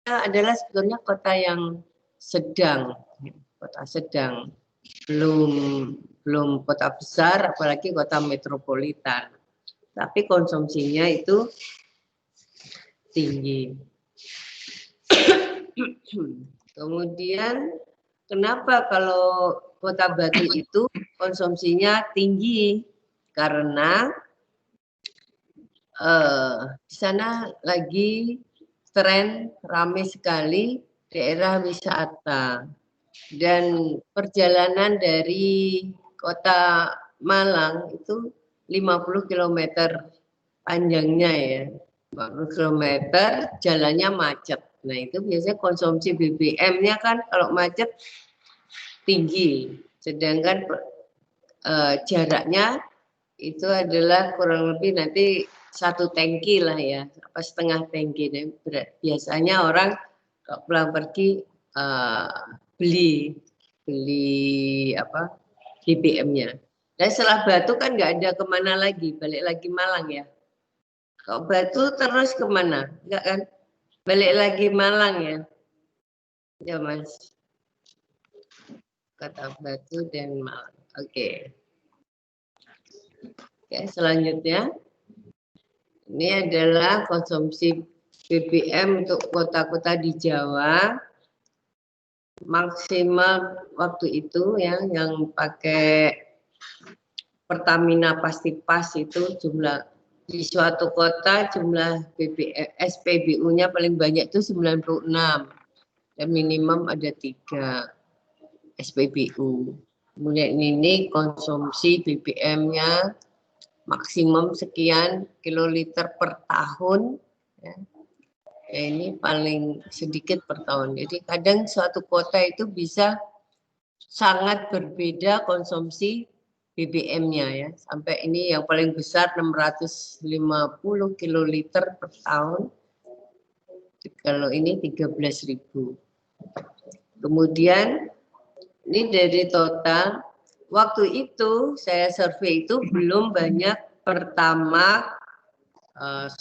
adalah sebetulnya kota yang sedang, belum kota besar, apalagi kota metropolitan. Tapi konsumsinya itu tinggi. Kemudian kenapa kalau Kota Batu itu konsumsinya tinggi? Karena di sana lagi tren ramai sekali daerah wisata, dan perjalanan dari Kota Malang itu 50 km panjangnya ya, 50 km, jalannya macet. Nah itu biasanya konsumsi BBM-nya kan kalau macet tinggi, sedangkan jaraknya itu adalah kurang lebih nanti 1 tangki lah ya, apa setengah tangki. Biasanya orang kalau pulang pergi beli apa BBM-nya. Dan setelah Batu kan nggak ada kemana lagi, balik lagi Malang ya. Kalau Batu terus kemana? Enggak kan? Balik lagi Malang ya. Ya Mas. Kota Batu dan Malang. Oke. Oke, selanjutnya. Ini adalah konsumsi BBM untuk kota-kota di Jawa. Maksimal waktu itu ya, yang pakai Pertamina Pasti Pas itu jumlah di suatu kota jumlah SPBU-nya paling banyak itu 96 dan minimum ada 3 SPBU. Kemudian ini konsumsi BBM-nya maksimum sekian kiloliter per tahun. Ya. Ini paling sedikit per tahun. Jadi kadang suatu kota itu bisa sangat berbeda konsumsi BBM-nya ya. Sampai ini yang paling besar 650 kiloliter per tahun. Kalau ini 13.000. Kemudian ini dari total, waktu itu saya survei itu belum banyak Pertamax,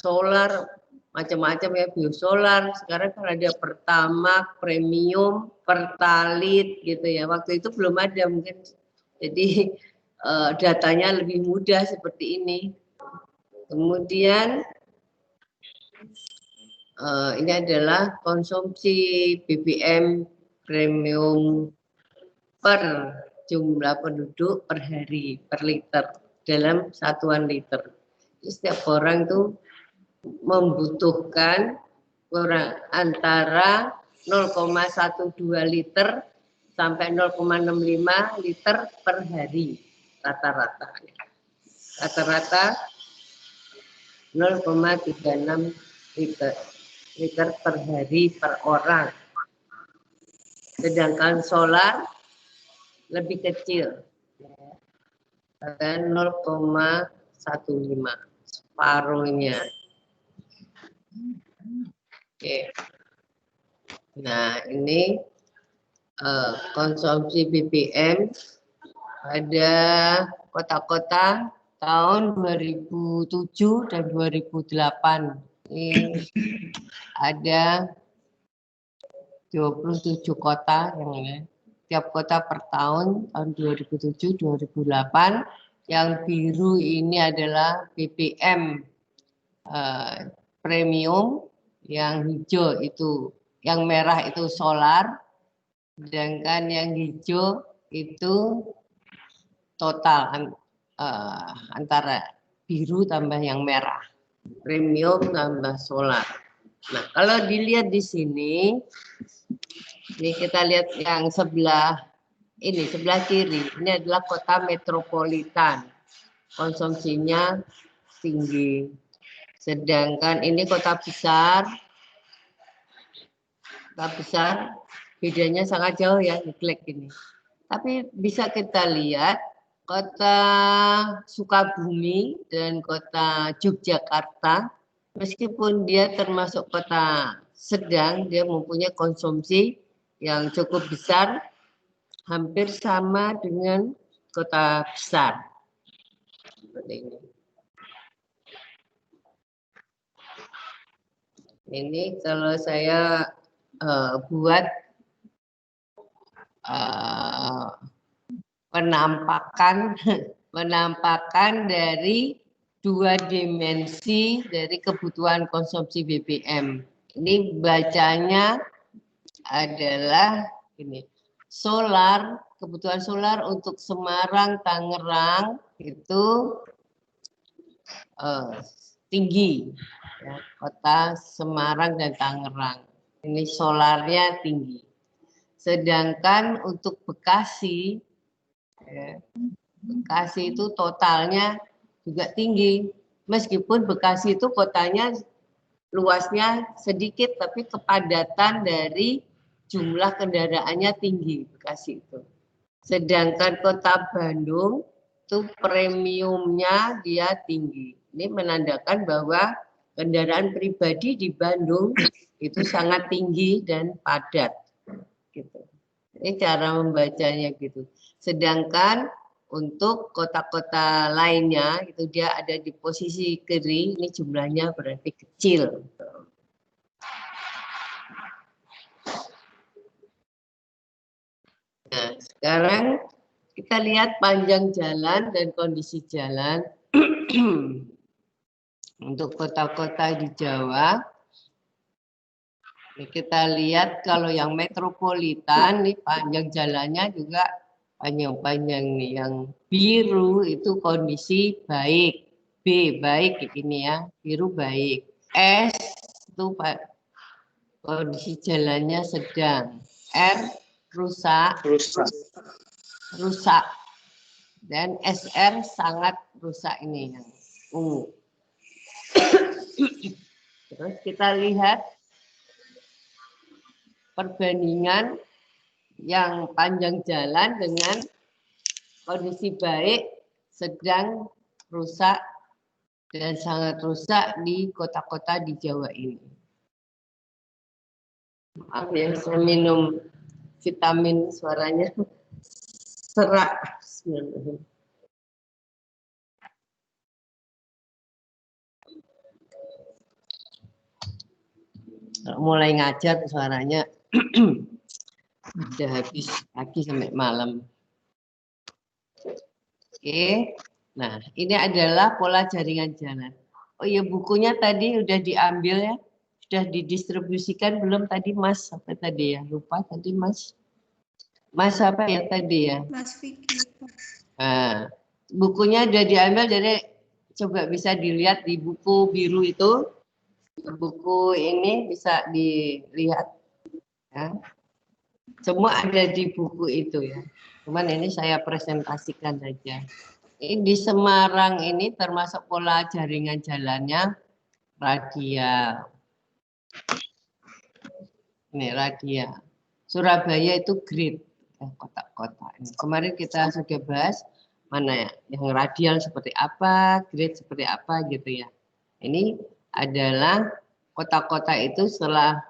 solar, macam-macam ya, biosolar. Sekarang kan ada Pertamax, premium, Pertalite gitu ya. Waktu itu belum ada mungkin. Jadi datanya lebih mudah seperti ini. Kemudian ini adalah konsumsi BBM premium per jumlah penduduk per hari, per liter, dalam satuan liter. Jadi setiap orang tuh membutuhkan kurang antara 0,12 liter sampai 0,65 liter per hari rata-rata. Rata-rata 0,36 liter per hari per orang. Sedangkan solar lebih kecil, dan 0,15, separuhnya. Oke. Nah ini konsumsi BBM pada kota-kota tahun 2007 dan 2008. Ini ada 27 kota yang ini. Tiap kota per tahun 2007, 2008. Yang biru ini adalah BBM premium, yang hijau itu, yang merah itu solar, sedangkan yang hijau itu total antara biru tambah yang merah, premium tambah solar. Nah, kalau dilihat di sini, ini kita lihat yang sebelah ini, sebelah kiri, ini adalah kota metropolitan, konsumsinya tinggi. Sedangkan ini kota besar bedanya sangat jauh ya, klik ini. Tapi bisa kita lihat kota Sukabumi dan kota Yogyakarta, meskipun dia termasuk kota sedang, dia mempunyai konsumsi yang cukup besar, hampir sama dengan kota besar. Seperti ini. Ini kalau saya buat penampakan dari dua dimensi dari kebutuhan konsumsi BBM. Ini bacanya adalah ini, solar, kebutuhan solar untuk Semarang, Tangerang itu tinggi, ya, kota Semarang dan Tangerang. Ini solarnya tinggi. Sedangkan untuk Bekasi, ya, Bekasi itu totalnya juga tinggi. Meskipun Bekasi itu kotanya luasnya sedikit, tapi kepadatan dari jumlah kendaraannya tinggi Bekasi itu. Sedangkan kota Bandung itu premiumnya dia tinggi. Ini menandakan bahwa kendaraan pribadi di Bandung itu sangat tinggi dan padat. Gitu. Ini cara membacanya gitu. Sedangkan untuk kota-kota lainnya itu dia ada di posisi kiri, ini jumlahnya berarti kecil. Nah, sekarang kita lihat panjang jalan dan kondisi jalan untuk kota-kota di Jawa. Ini kita lihat kalau yang metropolitan nih panjang jalannya juga panjang-panjang nih. Yang biru itu kondisi baik, B baik ini ya, biru baik. S itu kondisi jalannya sedang, R rusak, dan SR sangat rusak ini yang ungu. Terus kita lihat perbandingan yang panjang jalan dengan kondisi baik, sedang, rusak, dan sangat rusak di kota-kota di Jawa ini. Maaf ya, saya minum vitamin suaranya serak. Mulai ngajar suaranya udah habis pagi sampai malam. Oke, nah ini adalah pola jaringan jalan. Oh iya, bukunya tadi udah diambil ya, sudah didistribusikan belum tadi Mas? Apa tadi ya? Lupa tadi Mas. Mas apa ya tadi ya? Mas Vicky. Nah, bukunya udah diambil, jadi coba bisa dilihat di buku biru itu. Buku ini bisa dilihat. Ya. Semua ada di buku itu ya. Cuman ini saya presentasikan saja. Ini di Semarang ini termasuk pola jaringan jalannya radial. Ini radial. Surabaya itu grid, kota-kota. Kemarin kita sudah bahas mana ya, yang radial seperti apa, grid seperti apa gitu ya. Ini adalah kota-kota itu setelah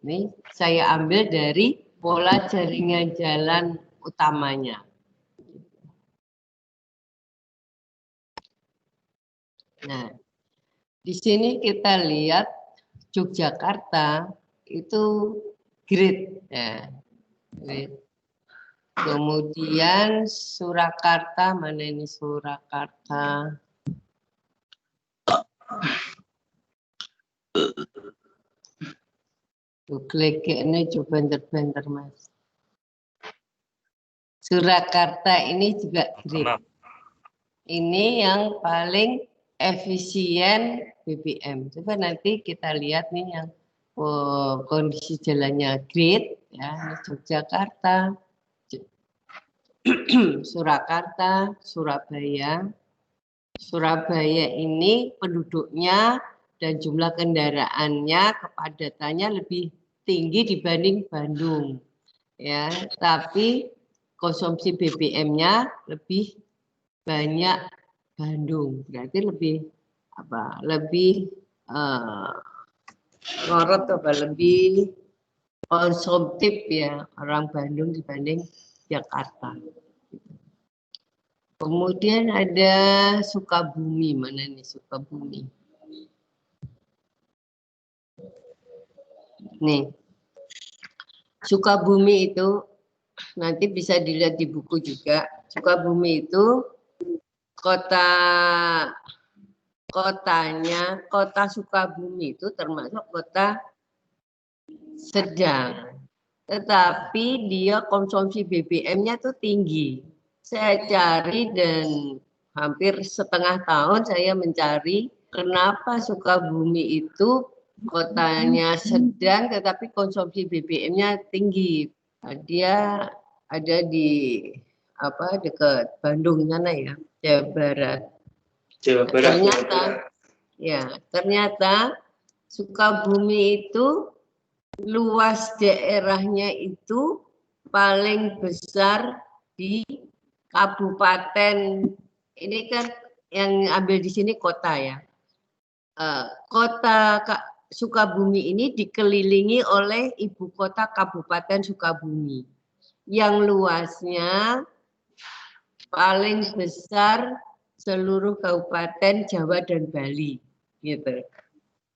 ini saya ambil dari pola jaringan jalan utamanya. Nah, di sini kita lihat Yogyakarta itu grid, ya, grid. Kemudian Surakarta, mana ini Surakarta? Klik ini coba bentar Mas. Surakarta ini juga grid. Ini yang paling efisien BBM. Coba nanti kita lihat nih yang kondisi jalannya grid, ya, ini Yogyakarta, Surakarta, Surabaya. Surabaya ini penduduknya dan jumlah kendaraannya, kepadatannya lebih tinggi dibanding Bandung, ya. Tapi konsumsi BBM-nya lebih banyak Bandung, berarti lebih apa? Lebih ngorot apa? Lebih konsumtif ya orang Bandung dibanding Jakarta. Kemudian ada Sukabumi, mana nih Sukabumi? Nih, Sukabumi itu nanti bisa dilihat di buku juga. Sukabumi itu kota Sukabumi itu termasuk kota sedang. Tetapi dia konsumsi BBM-nya tuh tinggi. Saya cari dan hampir setengah tahun saya mencari kenapa Sukabumi itu kotanya sedang tetapi konsumsi BBM-nya tinggi. Dia ada di dekat Bandung sana ya, Jawa Barat. Jawa Barat. Ternyata Sukabumi itu luas daerahnya itu paling besar di kabupaten. Ini kan yang ambil di sini kota ya. Kota Sukabumi ini dikelilingi oleh ibu kota Kabupaten Sukabumi yang luasnya paling besar seluruh kabupaten Jawa dan Bali, gitu.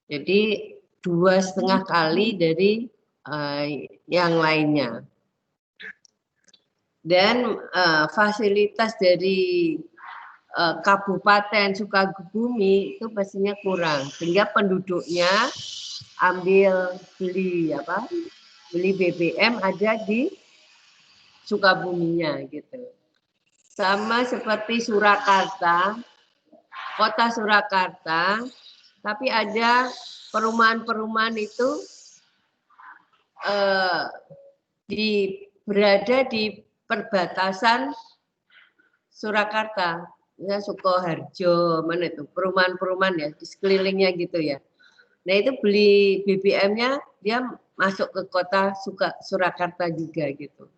Jadi 2,5 kali dari yang lainnya. Dan fasilitas dari Kabupaten Sukabumi itu pastinya kurang, sehingga penduduknya beli BBM ada di Sukabuminya gitu. Sama seperti Surakarta, kota Surakarta, tapi ada perumahan-perumahan itu berada di perbatasan Surakarta, ya Sukoharjo, mana itu perumahan-perumahan ya di sekelilingnya gitu ya. Nah itu beli BBM-nya dia masuk ke kota Surakarta juga gitu.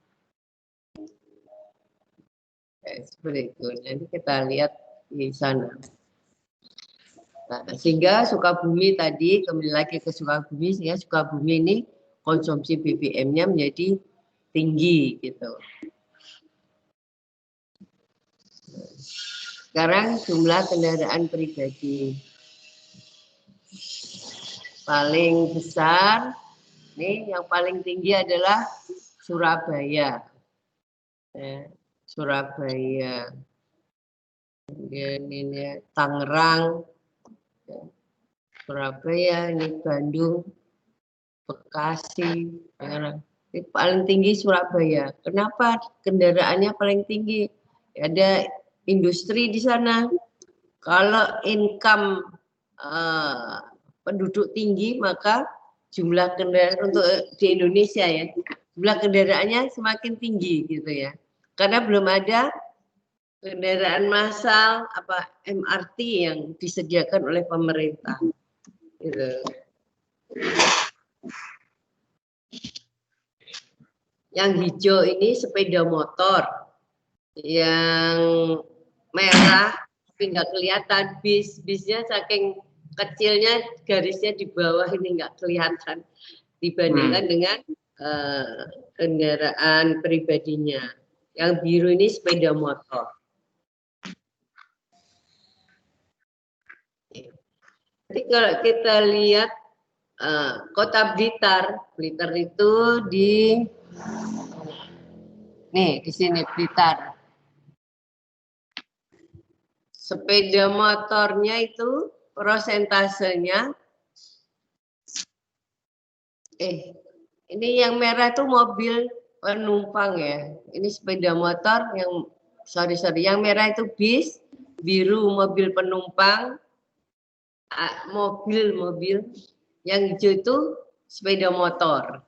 Seperti itu. Nanti kita lihat di sana. Nah, sehingga Sukabumi tadi kembali lagi ke Sukabumi, sehingga Sukabumi ini konsumsi BBM-nya menjadi tinggi gitu. Sekarang jumlah kendaraan pribadi paling besar, nih yang paling tinggi adalah Surabaya. Surabaya, kemudian ini Tangerang, Surabaya, ini Bandung, Bekasi, ini paling tinggi Surabaya. Kenapa kendaraannya paling tinggi? Ada industri di sana. Kalau income penduduk tinggi, maka jumlah kendaraan untuk di Indonesia ya, jumlah kendaraannya semakin tinggi gitu ya. Karena belum ada kendaraan massal MRT yang disediakan oleh pemerintah. Gitu. Yang hijau ini sepeda motor, yang merah tapi nggak kelihatan bisnya saking kecilnya garisnya di bawah ini nggak kelihatan dibandingkan dengan kendaraan pribadinya. Yang biru ini sepeda motor. Jadi kalau kita lihat kota Blitar itu di sini Blitar. Sepeda motornya itu prosentasenya ini yang merah itu mobil penumpang ya. Ini sepeda motor yang yang merah itu bis, biru mobil penumpang, mobil, yang hijau itu sepeda motor.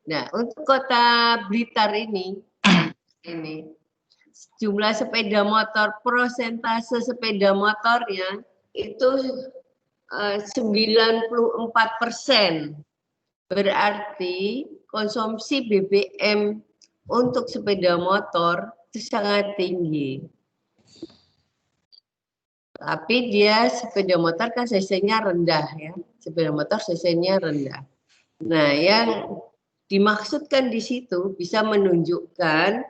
Nah, untuk kota Blitar ini jumlah sepeda motor, prosentase sepeda motornya itu 94%. Berarti konsumsi BBM untuk sepeda motor itu sangat tinggi. Tapi dia sepeda motor kan cc-nya rendah ya. Sepeda motor cc-nya rendah. Nah, yang dimaksudkan di situ bisa menunjukkan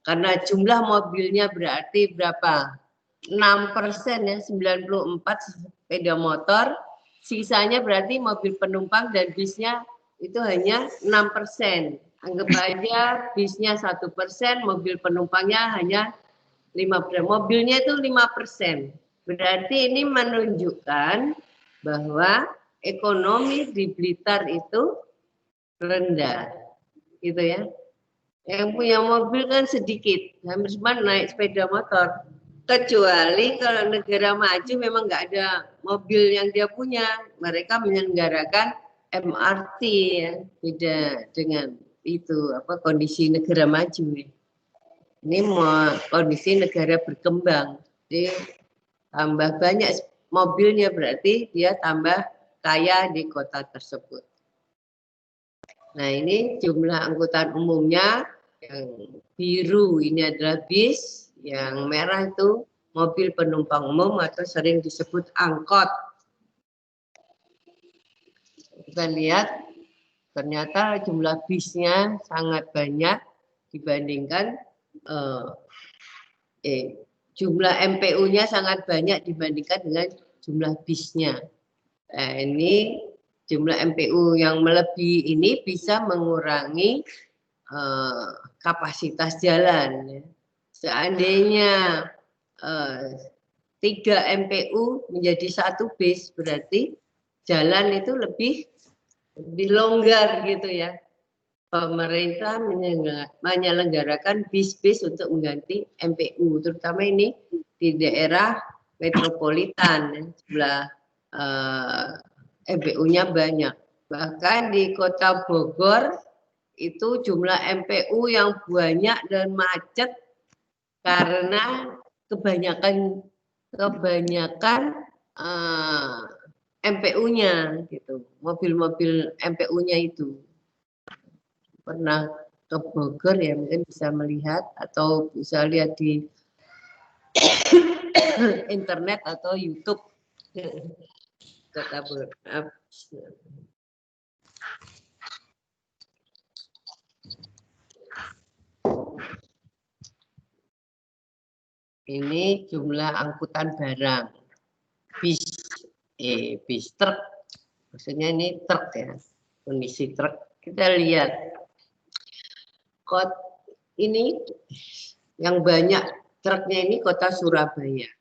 karena jumlah mobilnya berarti berapa? 6% ya, 94 sepeda motor, sisanya berarti mobil penumpang dan bisnya itu hanya 6%. Anggap aja bisnya 1%, mobil penumpangnya hanya 5%. Mobilnya itu 5%. Berarti ini menunjukkan bahwa ekonomi di Blitar itu rendah, gitu ya. Yang punya mobil kan sedikit, hampir semua naik sepeda motor. Kecuali kalau negara maju memang nggak ada mobil yang dia punya, mereka menyelenggarakan MRT ya, beda dengan itu apa kondisi negara maju ya. Ini mau kondisi negara berkembang, jadi tambah banyak mobilnya berarti dia tambah kaya di kota tersebut. Nah ini jumlah angkutan umumnya, yang biru ini adalah bis, yang merah itu mobil penumpang umum atau sering disebut angkot. Kita lihat ternyata jumlah bisnya sangat banyak dibandingkan jumlah MPU-nya sangat banyak dibandingkan dengan jumlah bisnya. Nah, ini jumlah MPU yang melebihi ini bisa mengurangi kapasitas jalan. Seandainya 3 MPU menjadi 1 bis, berarti jalan itu lebih longgar gitu ya. Pemerintah menyelenggarakan bis-bis untuk mengganti MPU, terutama ini di daerah metropolitan, jumlah MPU-nya banyak. Bahkan di kota Bogor itu jumlah MPU yang banyak dan macet karena kebanyakan MPU-nya gitu, mobil-mobil MPU-nya itu. Pernah ke Bogor ya mungkin bisa melihat atau bisa lihat di internet atau YouTube. Kota Bogor. Ini jumlah angkutan barang, bis truk, maksudnya ini truk ya, kondisi truk. Kita lihat, ini yang banyak truknya ini kota Surabaya.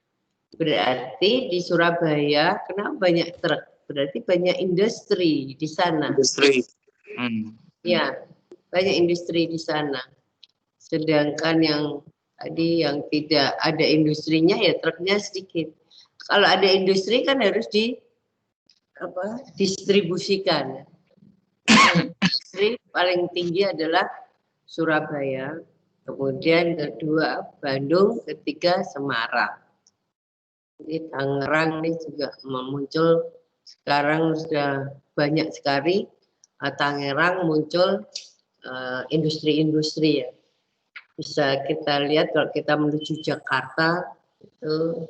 Berarti di Surabaya kenapa banyak truk? Berarti banyak industri di sana. Industri. Ya, banyak industri di sana. Sedangkan yang tadi yang tidak ada industrinya ya truknya sedikit. Kalau ada industri kan harus distribusikan. Industri paling tinggi adalah Surabaya, kemudian kedua Bandung, ketiga Semarang. Jadi Tangerang ini juga muncul sekarang sudah banyak sekali. Tangerang muncul industri-industri ya. Bisa kita lihat kalau kita menuju Jakarta itu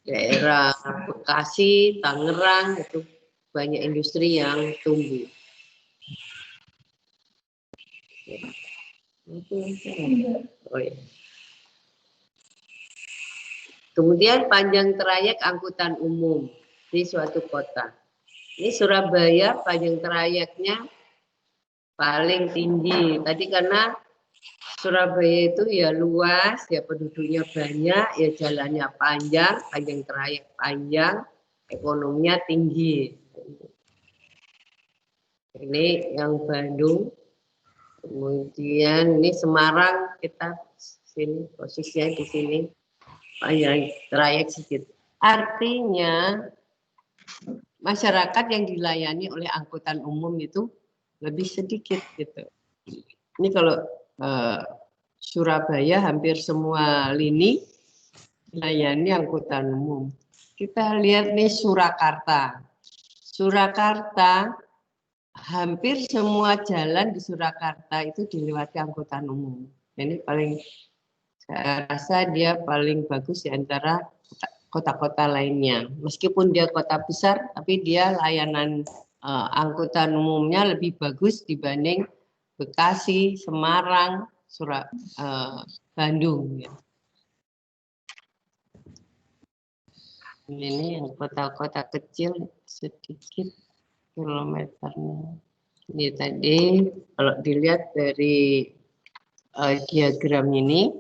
daerah Bekasi, Tangerang itu banyak industri yang tumbuh. Oh, ya. Kemudian panjang trayek angkutan umum di suatu kota. Ini Surabaya panjang trayeknya paling tinggi. Tadi karena Surabaya itu ya luas, ya penduduknya banyak, ya jalannya panjang, panjang trayek panjang, ekonominya tinggi. Ini yang Bandung. Kemudian ini Semarang, kita sini posisinya di sini panjang trayek sedikit. Artinya masyarakat yang dilayani oleh angkutan umum itu lebih sedikit gitu. Ini kalau Surabaya hampir semua lini dilayani angkutan umum. Kita lihat nih Surakarta. Surakarta hampir semua jalan di Surakarta itu dilewati angkutan umum. Ini paling saya rasa dia paling bagus di antara kota-kota lainnya. Meskipun dia kota besar, tapi dia layanan angkutan umumnya lebih bagus dibanding Bekasi, Semarang, Bandung. Ya. Ini yang kota-kota kecil sedikit kilometernya. Ini tadi kalau dilihat dari diagram ini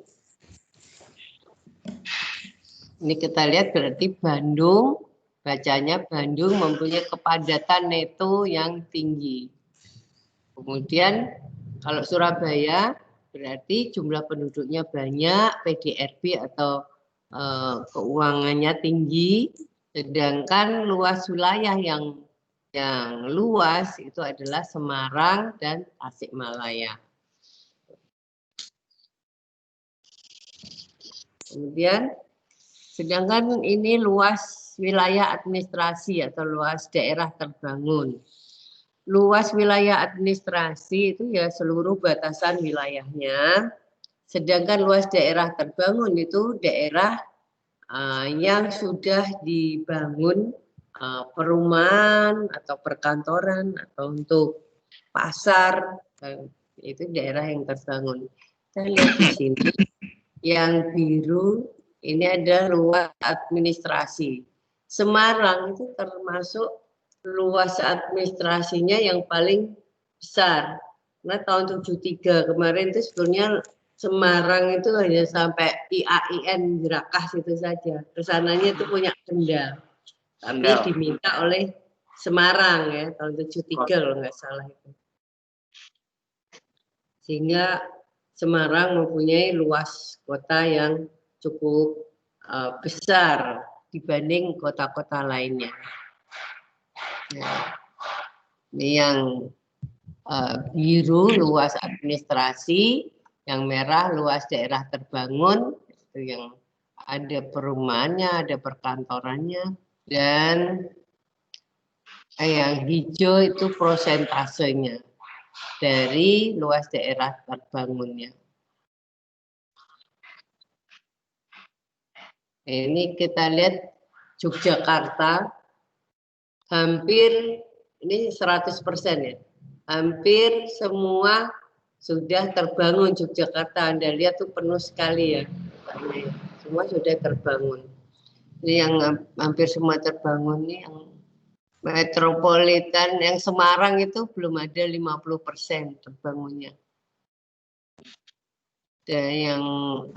kita lihat berarti Bandung, bacanya Bandung mempunyai kepadatan neto yang tinggi. Kemudian kalau Surabaya berarti jumlah penduduknya banyak, PDRB atau keuangannya tinggi, sedangkan luas wilayah yang luas itu adalah Semarang dan Tasikmalaya. Kemudian sedangkan ini luas wilayah administrasi atau luas daerah terbangun. Luas wilayah administrasi itu ya seluruh batasan wilayahnya. Sedangkan luas daerah terbangun itu daerah yang sudah dibangun perumahan atau perkantoran atau untuk pasar, itu daerah yang terbangun. Kita lihat di sini yang biru ini ada luas administrasi. Semarang itu termasuk luas administrasinya yang paling besar. Nah tahun 73 kemarin itu sebetulnya Semarang itu hanya sampai IAIN Jerakah situ saja. Kesananya itu punya Kendal. Tapi diminta oleh Semarang ya tahun 73 kalau nggak salah itu. Sehingga Semarang mempunyai luas kota yang cukup besar dibanding kota-kota lainnya. Ya. Ini yang biru luas administrasi, yang merah luas daerah terbangun, itu yang ada perumahannya, ada perkantorannya, dan yang hijau itu prosentasenya dari luas daerah terbangunnya. Ini kita lihat Yogyakarta, hampir ini 100% ya. Hampir semua sudah terbangun Yogyakarta. Anda lihat tuh penuh sekali ya. Semua sudah terbangun. Ini yang hampir semua terbangun nih yang metropolitan, yang Semarang itu belum ada 50% terbangunnya. Dan yang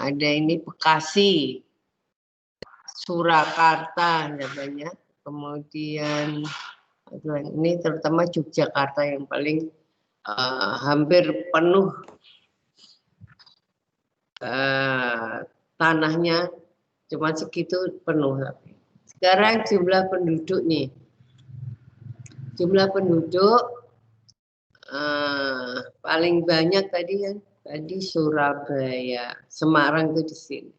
ada ini Bekasi, Surakarta ada banyak. Kemudian ini terutama Yogyakarta yang paling hampir penuh tanahnya, cuma segitu penuh. Sekarang jumlah penduduk nih, jumlah penduduk paling banyak tadi kan, tadi Surabaya, Semarang itu di sini.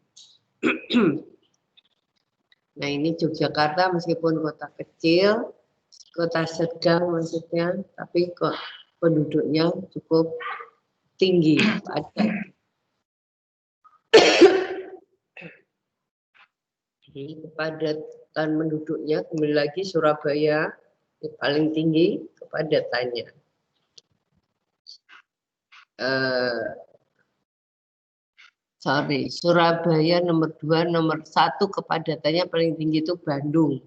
Nah ini Yogyakarta meskipun kota kecil, kota sedang maksudnya, tapi kok penduduknya cukup tinggi, padat. Jadi kepadatan penduduknya kembali lagi Surabaya paling tinggi kepadatannya. Surabaya nomor 2, nomor 1 kepadatannya paling tinggi itu Bandung.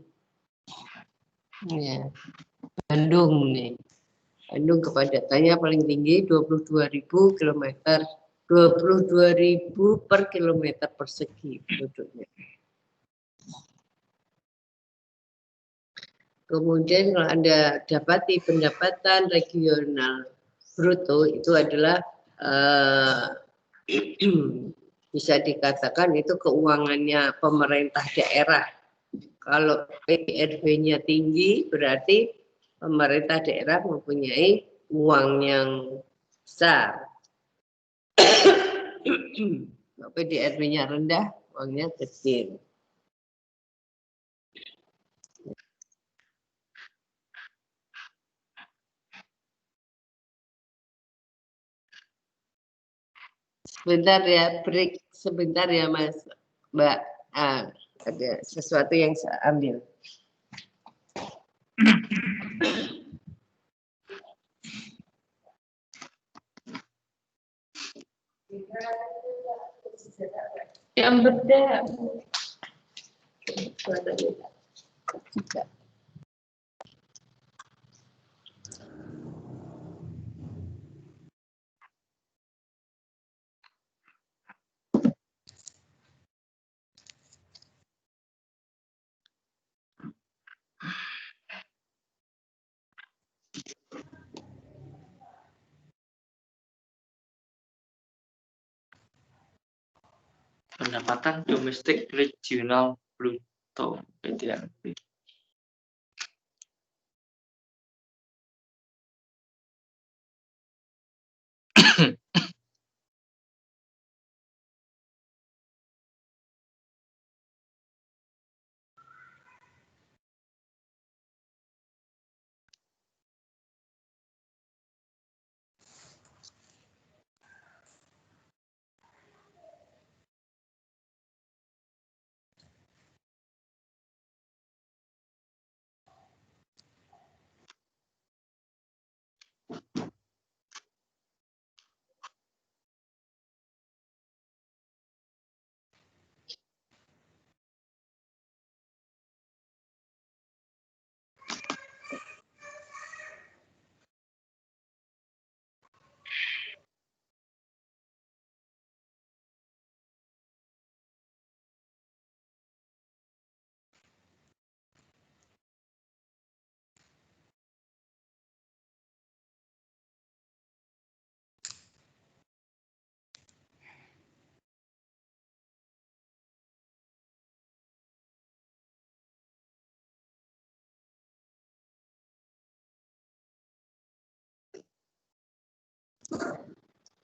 Ya, Bandung nih. Bandung kepadatannya paling tinggi 22.000 kilometer, 22.000 per kilometer persegi penduduknya. Kemudian kalau Anda dapati pendapatan regional bruto itu adalah bisa dikatakan itu keuangannya pemerintah daerah. Kalau PDRB-nya tinggi berarti pemerintah daerah mempunyai uang yang besar. Kalau PDRB-nya rendah, uangnya kecil. Sebentar ya, break sebentar ya Mas, Mbak. Ada sesuatu yang saya ambil. Yang beda. juga. Pendapatan domestik regional bruto PDRB.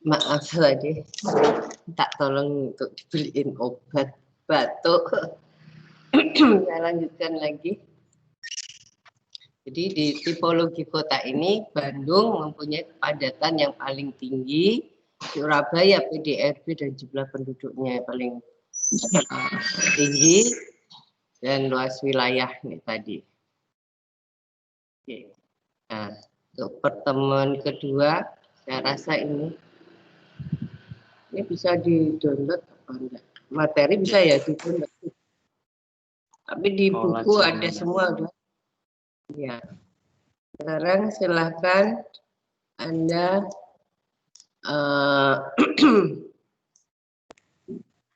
Maaf tadi, tak tolong untuk dibeliin obat batuk. Saya lanjutkan lagi. Jadi di tipologi kota ini Bandung mempunyai kepadatan yang paling tinggi, Surabaya PDRB dan jumlah penduduknya yang paling tinggi dan luas wilayah nih tadi. Oke. Nah, untuk pertemuan kedua, saya rasa ini bisa di-download apa enggak? Materi bisa ya di-download. Tapi di buku ada semua udah. Ya. Sekarang silahkan Anda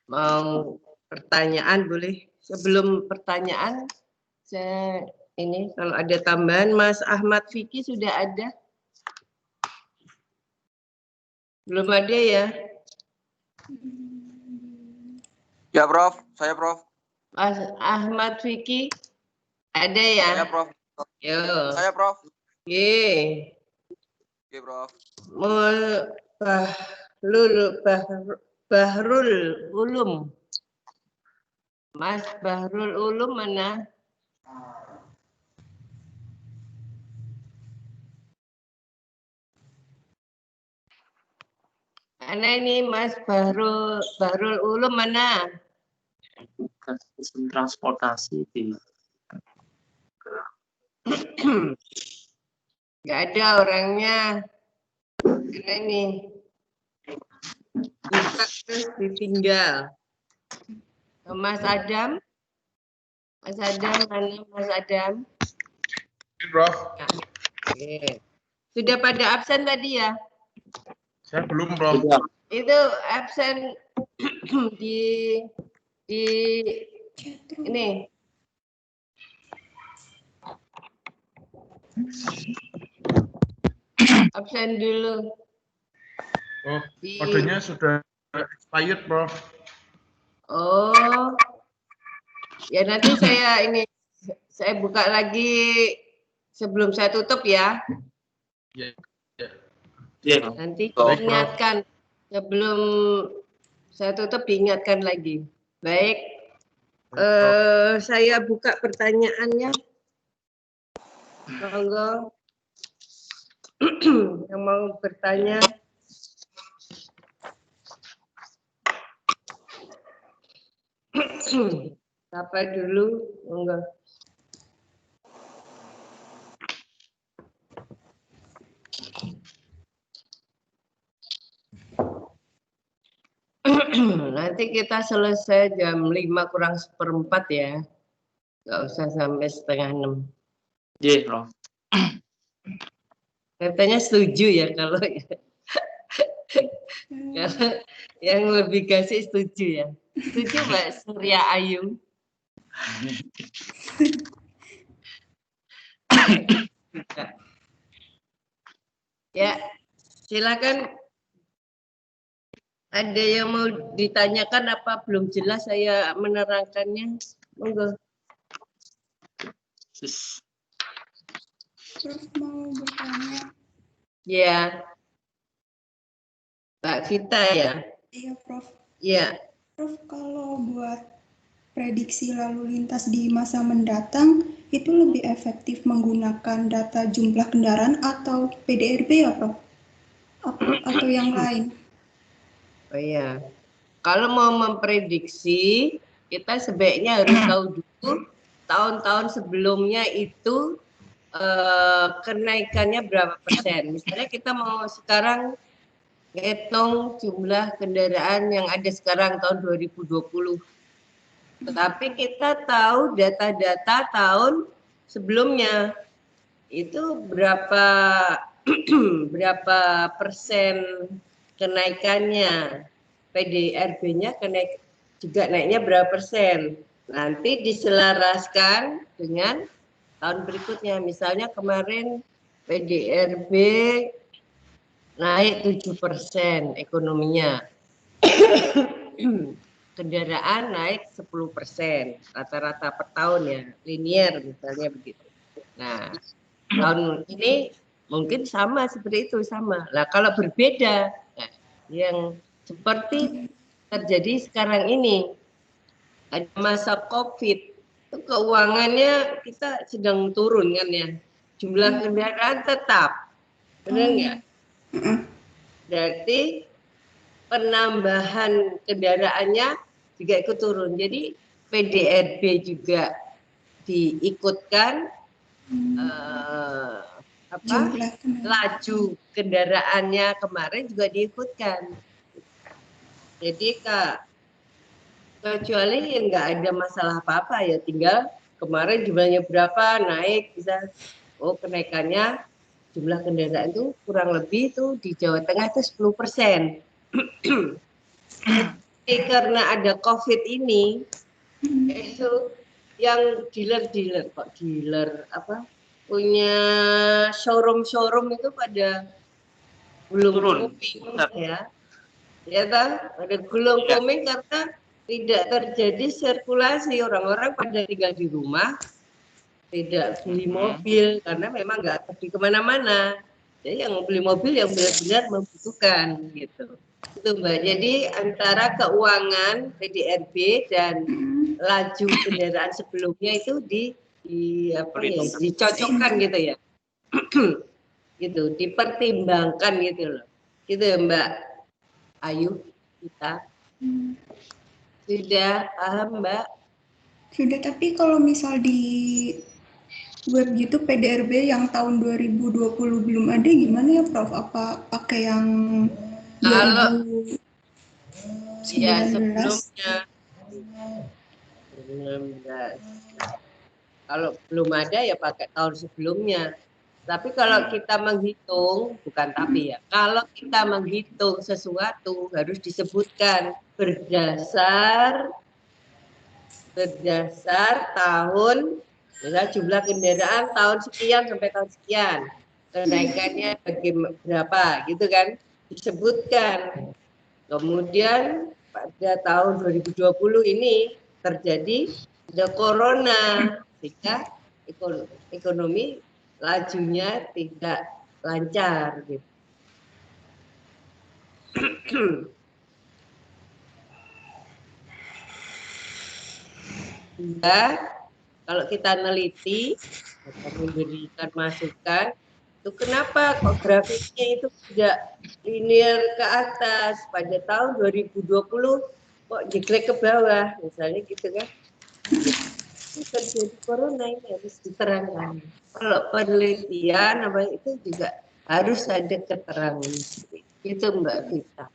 mau pertanyaan boleh. Sebelum pertanyaan, saya ini kalau ada tambahan, Mas Ahmad Fikri sudah ada? Belum ada ya? Ya, Prof. Saya, Prof. Mas Ahmad Fikri ada ya? Saya, Prof. Yo. Saya, Prof. Ye. Oke, Prof. Bahrul Ulum. Mas Bahrul Ulum mana? Mana ini Mas Bahrul Ulum mana? Sistem transportasi di Nggak ada orangnya. Karena ini buka terus ditinggal. Mas Adam, mana Mas Adam? Prof. Nah, oke. Sudah pada absen tadi ya? Saya belum, Prof. Itu absen di ini. Absen dulu. Oh, kodenya sudah expired, Prof. Oh. Ya nanti saya buka lagi sebelum saya tutup ya. Ya. Nanti Baik, ingatkan sebelum saya tutup diingatkan lagi. Baik. Saya buka pertanyaannya. Monggo. Yang mau bertanya. Siapa dulu? Monggo. Nanti kita selesai jam 5 kurang seperempat ya. Nggak usah sampai 5:30. Iya, Prof. Katanya setuju ya kalau kalau yang lebih kasih setuju ya. Setuju Mbak Surya Ayu? Ya, silakan. Ada yang mau ditanyakan apa belum jelas saya menerangkannya? Monggo. Prof mau bertanya. Ya. Mbak Vita ya? Iya, Prof. Ya. Prof, kalau buat prediksi lalu lintas di masa mendatang, itu lebih efektif menggunakan data jumlah kendaraan atau PDRB ya, Prof? Atau yang lain? Oh iya. Kalau mau memprediksi, kita sebaiknya harus tahu dulu tahun-tahun sebelumnya itu kenaikannya berapa persen. Misalnya kita mau sekarang ngitung jumlah kendaraan yang ada sekarang tahun 2020. Tetapi kita tahu data-data tahun sebelumnya itu berapa berapa persen kenaikannya, PDRB-nya juga naiknya berapa persen. Nanti diselaraskan dengan tahun berikutnya. Misalnya kemarin PDRB naik 7% ekonominya. Kendaraan naik 10%, rata-rata per tahun ya, linear misalnya begitu. Nah, tahun ini mungkin sama seperti itu, sama. Nah, kalau berbeda, nah, yang seperti terjadi sekarang ini, ada masa COVID, itu keuangannya kita sedang turun kan ya, jumlah kendaraan tetap, benar nggak? Berarti penambahan kendaraannya juga ikut turun. Jadi PDRB juga diikutkan laju kendaraannya kemarin juga diikutkan. Jadi kecuali nggak ada masalah apa-apa ya, tinggal kemarin jumlahnya berapa naik bisa, kenaikannya jumlah kendaraan itu kurang lebih tuh di Jawa Tengah itu 10%. Karena ada COVID ini, itu yang dealer punya showroom itu pada belum booming ya, ada belum booming karena tidak terjadi sirkulasi, orang-orang pada tinggal di rumah, tidak beli mobil karena memang nggak pergi kemana-mana. Jadi yang beli mobil yang benar-benar membutuhkan gitu. Itu Mbak. Jadi antara keuangan PDRB dan laju kendaraan sebelumnya itu dicocokkan gitu ya. Gitu, dipertimbangkan gitu loh. Gitu ya Mbak Ayu kita. Sudah paham Mbak? Sudah, tapi kalau misal di web gitu PDRB yang tahun 2020 belum ada, gimana ya Prof? Apa pakai yang 2019? Ya sebelumnya 19. Kalau belum ada ya pakai tahun sebelumnya. Tapi kalau kita menghitung, kalau kita menghitung sesuatu harus disebutkan berdasar tahun, misalnya jumlah kendaraan tahun sekian sampai tahun sekian, kenaikannya berapa gitu kan, disebutkan. Kemudian pada tahun 2020 ini terjadi ada corona, sehingga ekonomi lajunya tidak lancar gitu. Ya, kalau kita neliti atau memberikan masukan, itu kenapa kok grafiknya itu tidak linear ke atas, pada tahun 2020 kok jeglek ke bawah, misalnya gitu kan. Terjadi corona ini harus diterangkan. Kalau penelitian itu juga harus ada keterangan. Itu Mbak Vita.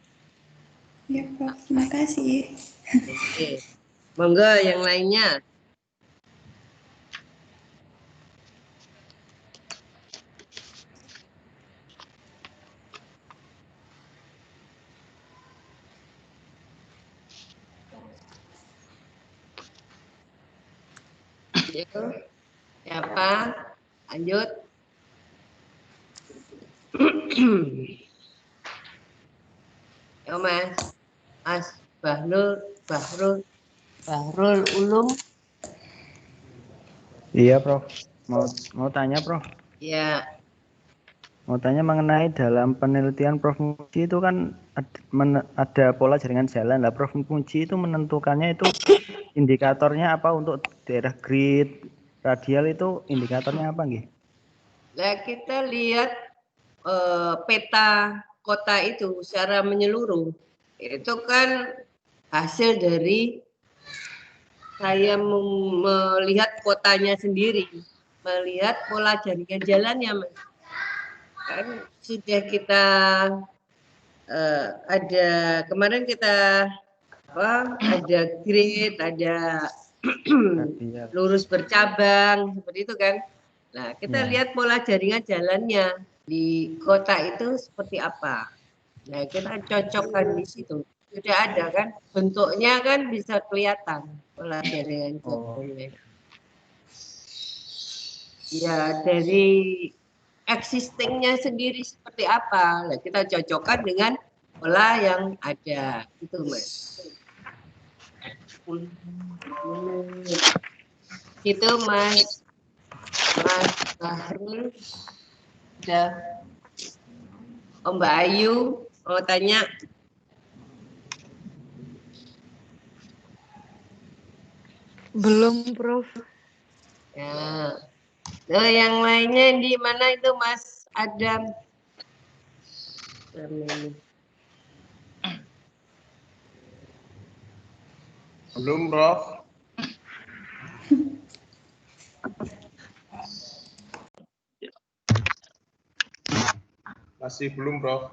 Ya Prof, terima kasih. Oke. Monggo yang lainnya. Yuk, siapa? Lanjut. Yo Mas Bahrul Ulum. Iya, Prof. Mau tanya, Prof. Ya, Mau tanya mengenai dalam penelitian Prof Muji itu kan ada pola jaringan jalan. Lah, Prof Muji itu menentukannya itu indikatornya apa untuk daerah grid radial itu indikatornya apa, nggih? nah kita lihat peta kota itu secara menyeluruh. Itu kan hasil dari saya melihat kotanya sendiri, melihat pola jaringan jalannya, Mas. Kan sudah kita ada kemarin kita ada grid, ada lurus bercabang seperti itu kan. Nah, kita lihat pola jaringan jalannya di kota itu seperti apa. Nah, kita cocokkan di situ. Sudah ada kan, bentuknya kan bisa kelihatan pola jaringan jalannya. Ya, dari existingnya sendiri seperti apa. Nah, kita cocokkan dengan pola yang ada. Itu, Mas. Itu Mas Bahrul. Udah. Mbak Ayu mau tanya. Belum, Prof. Ya. Nah, yang lainnya di mana itu Mas Adam? Belum, Prof. Masih belum, Prof.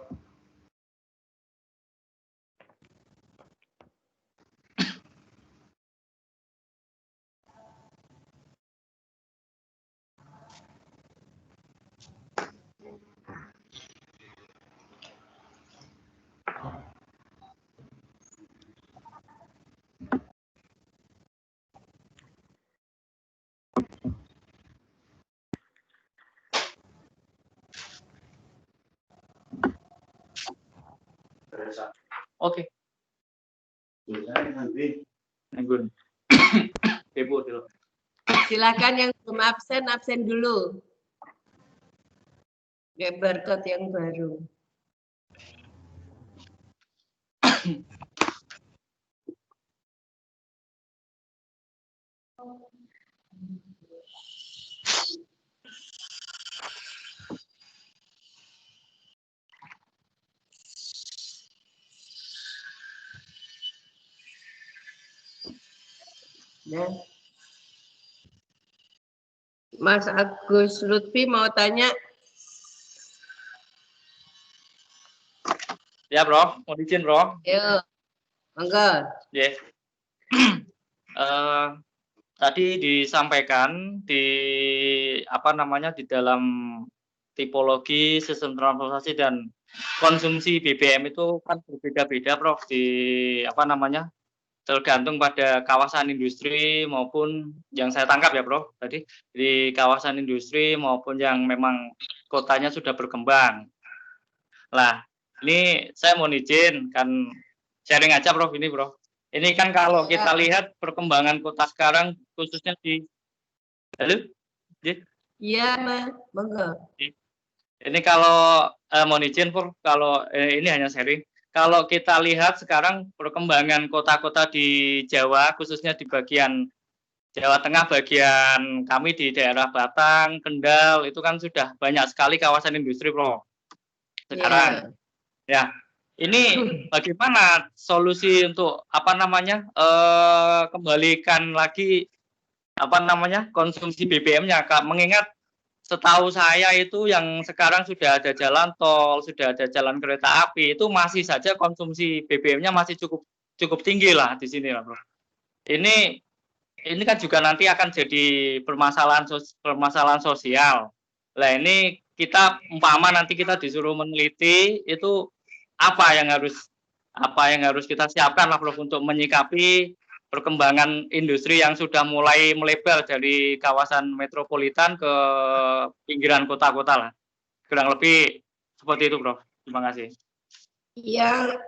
Oke. Silakan yang belum absen dulu. Barcode yang baru. Ya. Mas Agus Lutfi mau tanya. Ya, Prof. Mau izin, Prof. Yuk, monggo. Ya. Tadi disampaikan di di dalam tipologi sistem transportasi dan konsumsi BBM itu kan berbeda-beda, Prof. Tergantung pada kawasan industri maupun yang saya tangkap ya, Prof. Tadi di kawasan industri maupun yang memang kotanya sudah berkembang. Nah, ini saya mau izin kan sharing aja, Prof. Ini, Prof. Ini kan kalau kita lihat perkembangan kota sekarang khususnya di halo? Iya, Mas. Monggo. Ini kalau mau izin, Prof, kalau ini hanya sharing. Kalau kita lihat sekarang perkembangan kota-kota di Jawa, khususnya di bagian Jawa Tengah, bagian kami di daerah Batang, Kendal, itu kan sudah banyak sekali kawasan industri, Prof. Sekarang, ya, ini bagaimana solusi untuk kembalikan lagi konsumsi BBM-nya, Kak? Mengingat setahu saya itu yang sekarang sudah ada jalan tol, sudah ada jalan kereta api, itu masih saja konsumsi BBM-nya masih cukup tinggi lah di sini, Bro. Ini kan juga nanti akan jadi permasalahan sosial. Nah, ini kita umpama nanti kita disuruh meneliti itu apa yang harus kita siapkan lah, Bro, untuk menyikapi perkembangan industri yang sudah mulai melebar dari kawasan metropolitan ke pinggiran kota-kota lah. Kurang lebih seperti itu, Prof. Terima kasih. Yang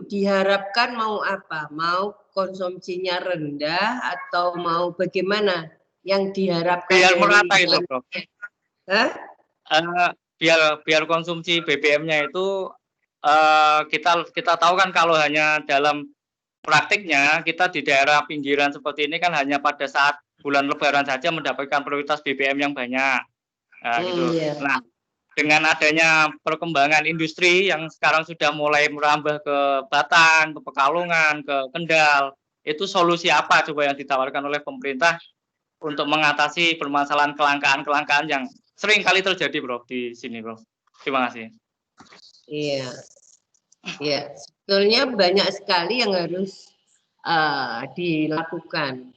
diharapkan mau apa? Mau konsumsinya rendah atau mau bagaimana? Yang diharapkan Biar dari merata itu, Prof. Hah? Biar konsumsi BBM-nya itu kita tahu kan kalau hanya dalam praktiknya kita di daerah pinggiran seperti ini kan hanya pada saat bulan Lebaran saja mendapatkan prioritas BBM yang banyak. Nah, gitu. Iya. Nah, dengan adanya perkembangan industri yang sekarang sudah mulai merambah ke Batang, ke Pekalongan, ke Kendal, itu solusi apa coba yang ditawarkan oleh pemerintah untuk mengatasi permasalahan kelangkaan yang sering kali terjadi, Bro, di sini, Bro. Terima kasih. Iya. Ya, sebetulnya banyak sekali yang harus dilakukan.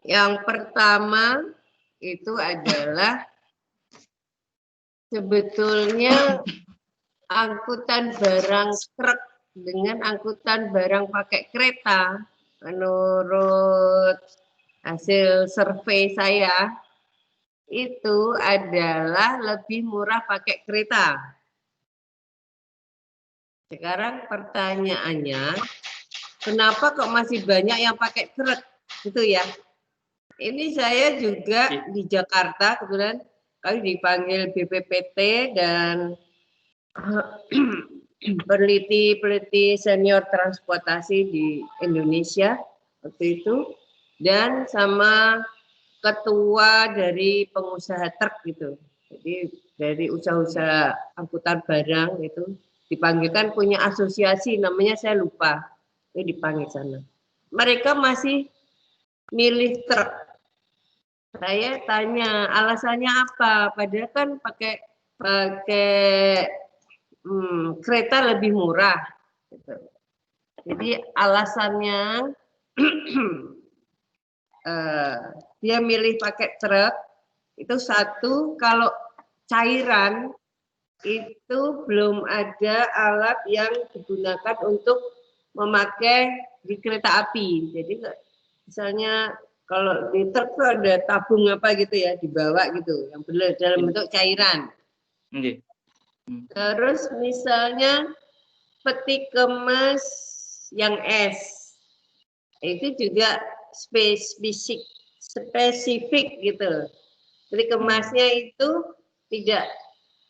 Yang pertama itu adalah sebetulnya angkutan barang truk dengan angkutan barang pakai kereta. Menurut hasil survei saya itu adalah lebih murah pakai kereta. Sekarang pertanyaannya, kenapa kok masih banyak yang pakai truk, gitu ya? Ini saya juga di Jakarta, kebetulan kami dipanggil BPPT dan peneliti senior transportasi di Indonesia waktu itu, dan sama ketua dari pengusaha truk gitu. Jadi dari usaha-usaha angkutan barang itu dipanggilkan, punya asosiasi namanya saya lupa, itu dipanggil sana. Mereka masih milih truk. Saya tanya alasannya apa, padahal kan pakai kereta lebih murah gitu. Jadi alasannya dia milih pakai truk itu satu, kalau cairan itu belum ada alat yang digunakan untuk memakai di kereta api. Jadi misalnya kalau di truk itu ada tabung apa gitu ya, dibawa gitu, yang benar dalam bentuk cairan. Terus misalnya peti kemas yang es, itu juga spesifik gitu. Peti kemasnya itu tidak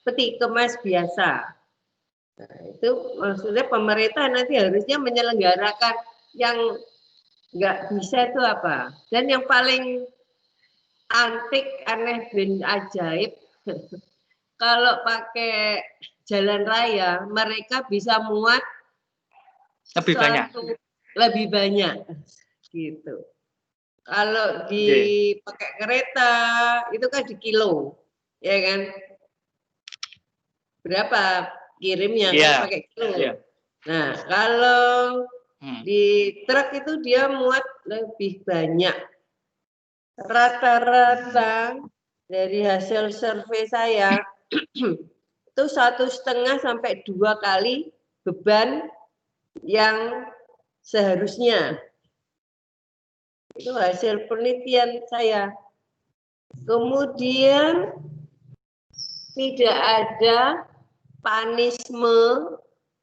peti kemas biasa. Nah, itu maksudnya pemerintah nanti harusnya menyelenggarakan yang nggak bisa itu apa. Dan yang paling antik, aneh, dan ajaib, kalau pakai jalan raya, mereka bisa muat lebih banyak gitu. Kalau dipakai kereta itu kan di kilo, ya kan? Berapa kirimnya kan pakai kilo. Nah, kalau di truk itu dia muat lebih banyak. Rata-rata dari hasil survei saya itu 1,5 sampai 2 kali beban yang seharusnya. Itu hasil penelitian saya. Kemudian tidak ada panisme,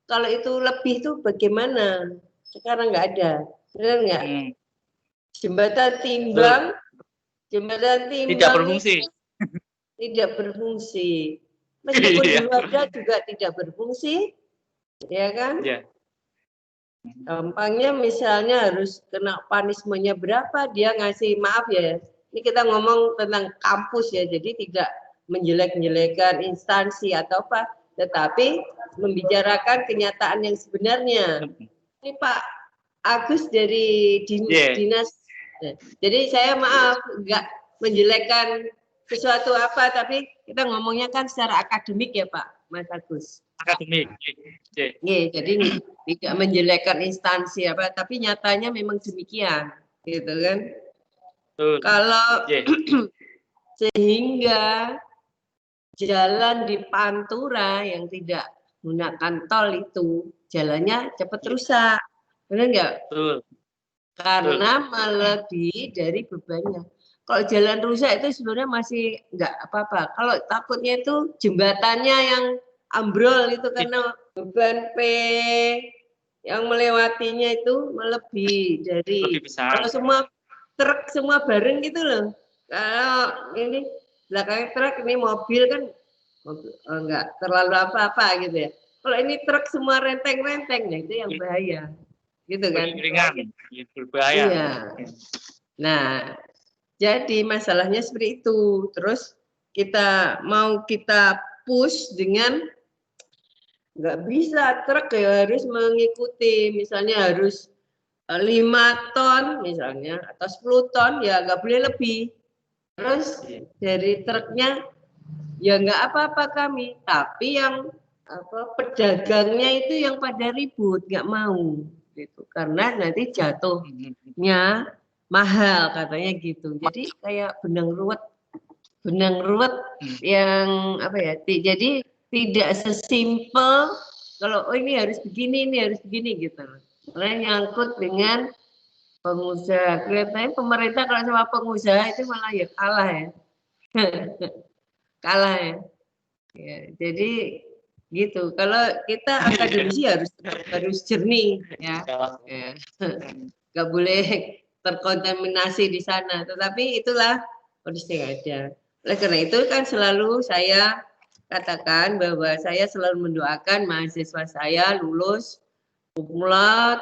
kalau itu lebih itu bagaimana? Sekarang nggak ada, benar nggak? Jembatan timbang tidak berfungsi. Tidak berfungsi. Meskipun di Warga juga tidak berfungsi, ya kan? Gampangnya misalnya harus kena panismenya berapa, dia ngasih maaf ya. Ini kita ngomong tentang kampus ya, jadi tidak menjelek-jelekan instansi atau apa, tetapi membicarakan kenyataan yang sebenarnya. Ini Pak Agus dari dinas. Jadi saya maaf nggak menjelekkan sesuatu apa, tapi kita ngomongnya kan secara akademik ya Pak Mas Agus. Akademik. Jadi tidak menjelekkan instansi apa, tapi nyatanya memang demikian, gitu kan? Kalau sehingga jalan di Pantura yang tidak menggunakan tol itu jalannya cepat rusak, benar nggak? karena melebihi dari bebannya. Kalau jalan rusak itu sebenarnya masih nggak apa-apa. Kalau takutnya itu jembatannya yang ambrol itu karena beban P yang melewatinya itu melebihi dari. Lebih besar. Kalau semua truk semua bareng gitu loh. Kalau ini belakangnya truk, ini mobil kan enggak terlalu apa-apa gitu ya. Kalau ini truk semua renteng-renteng, nah itu yang bahaya. Gitu kan. Ringan, berbahaya. Iya. Nah, jadi masalahnya seperti itu. Terus kita push dengan nggak bisa truk ya harus mengikuti, misalnya harus 5 ton misalnya atau 10 ton ya nggak boleh lebih. Terus dari truknya ya nggak apa-apa kami, tapi yang pedagangnya itu yang pada ribut nggak mau gitu karena nanti jatuhnya mahal katanya gitu. Jadi kayak benang ruwet yang apa ya? Jadi tidak sesimpel kalau ini harus begini gitu. Karena nyangkut dengan pengusaha. Kelihatannya pemerintah kalau sama pengusaha itu malah ya kalah ya. Kalah ya. Ya, jadi gitu. Kalau kita akademisi harus jernih ya. Nggak boleh terkontaminasi di sana. Tetapi itulah kondisinya aja. Oleh karena itu kan selalu saya katakan bahwa saya selalu mendoakan mahasiswa saya lulus kumlat,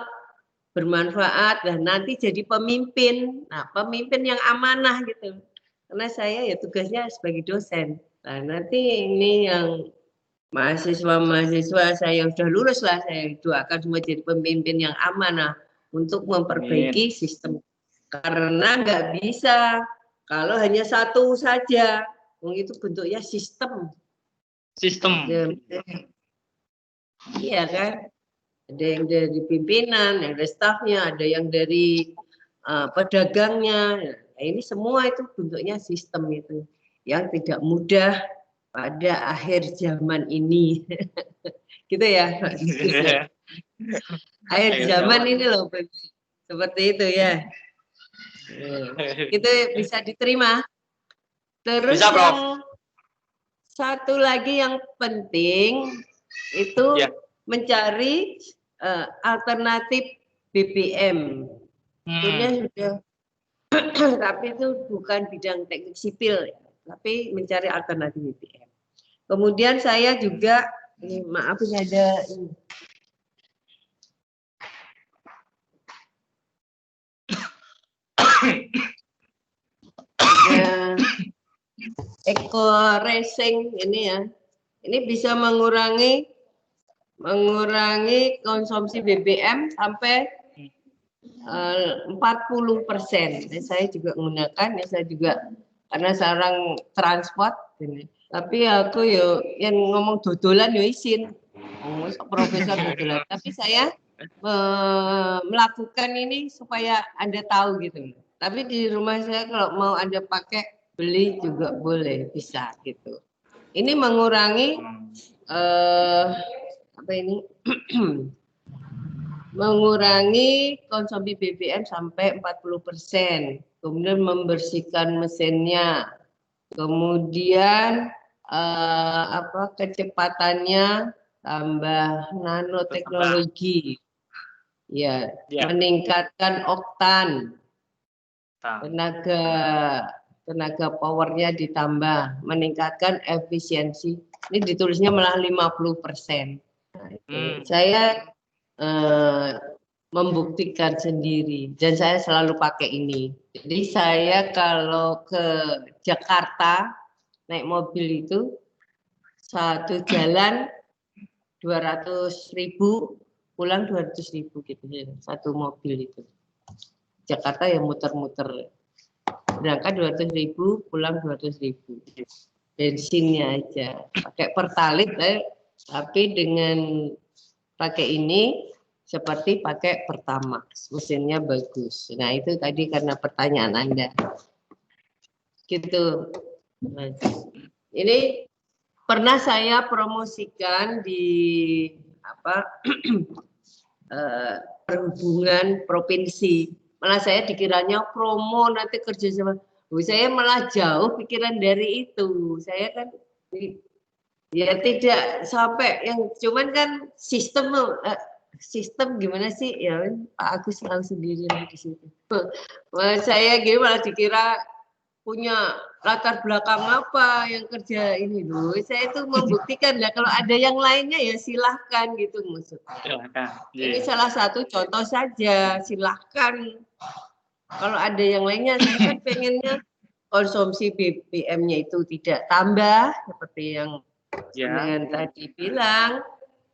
bermanfaat dan nanti jadi pemimpin. Nah, pemimpin yang amanah gitu. Karena saya ya tugasnya sebagai dosen. Nah, nanti ini yang mahasiswa saya sudah lulus lah, saya doakan semua jadi pemimpin yang amanah untuk memperbaiki sistem. Karena nggak bisa kalau hanya satu saja, itu bentuknya sistem. Iya kan? Ada yang dari pimpinan, ada stafnya, ada yang dari pedagangnya. Nah, ini semua itu bentuknya sistem itu yang tidak mudah pada akhir zaman ini. Gitu ya. Akhir zaman ini loh seperti itu ya. Itu bisa diterima. Terus bisa, Prof. Yang satu lagi yang penting itu mencari alternatif BBM. Sudah tapi itu bukan bidang teknik sipil, tapi mencari alternatif BBM. Kemudian saya juga, maaf ini ada eco racing ini ya. Ini bisa mengurangi konsumsi BBM sampai 40%. Saya juga menggunakan, saya juga karena seorang transport ini. Tapi aku yang ngomong dodolan izin, profesor dodolan. Tapi saya melakukan ini supaya Anda tahu gitu. Tapi di rumah saya kalau mau Anda pakai beli juga boleh, bisa gitu. Ini mengurangi mengurangi konsumsi BBM sampai 40%. Kemudian membersihkan mesinnya. Kemudian kecepatannya tambah nanoteknologi. Ya, meningkatkan oktan. Tenaga powernya ditambah, meningkatkan efisiensi. Ini ditulisnya malah 50%. Nah, saya membuktikan sendiri dan saya selalu pakai ini. Jadi saya kalau ke Jakarta naik mobil itu satu jalan 200.000, pulang 200.000 gitu ya, satu mobil itu. Jakarta ya muter-muter. Berangkat 200.000, pulang 200.000. Bensinnya aja pakai Pertalite, tapi dengan pakai ini seperti pakai Pertamax, mesinnya bagus. Nah itu tadi karena pertanyaan Anda. Gitu. Nah, ini pernah saya promosikan di perhubungan provinsi. Malah saya dikiranya promo nanti kerja sama. Saya malah jauh pikiran dari itu. Saya kan ya tidak sampai yang cuman kan sistem gimana sih ya Pak Agus selalu sendiri di situ. Saya gini malah dikira punya latar belakang apa yang kerja ini loh. Saya itu membuktikan lah kalau ada yang lainnya ya silahkan gitu maksudnya. Silakan. Ini salah satu contoh saja, silahkan. Kalau ada yang lainnya, saya kan pengennya konsumsi BBM-nya itu tidak tambah seperti yang dengan tadi bilang,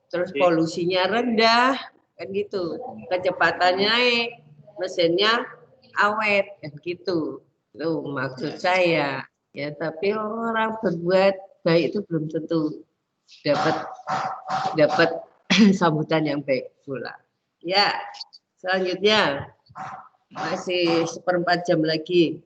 terus polusinya rendah, kan gitu, kecepatannya naik, mesinnya awet, kan gitu. Itu maksud saya. Ya, tapi orang berbuat baik itu belum tentu dapat sambutan yang baik pula. Ya, selanjutnya masih 1/4 jam lagi.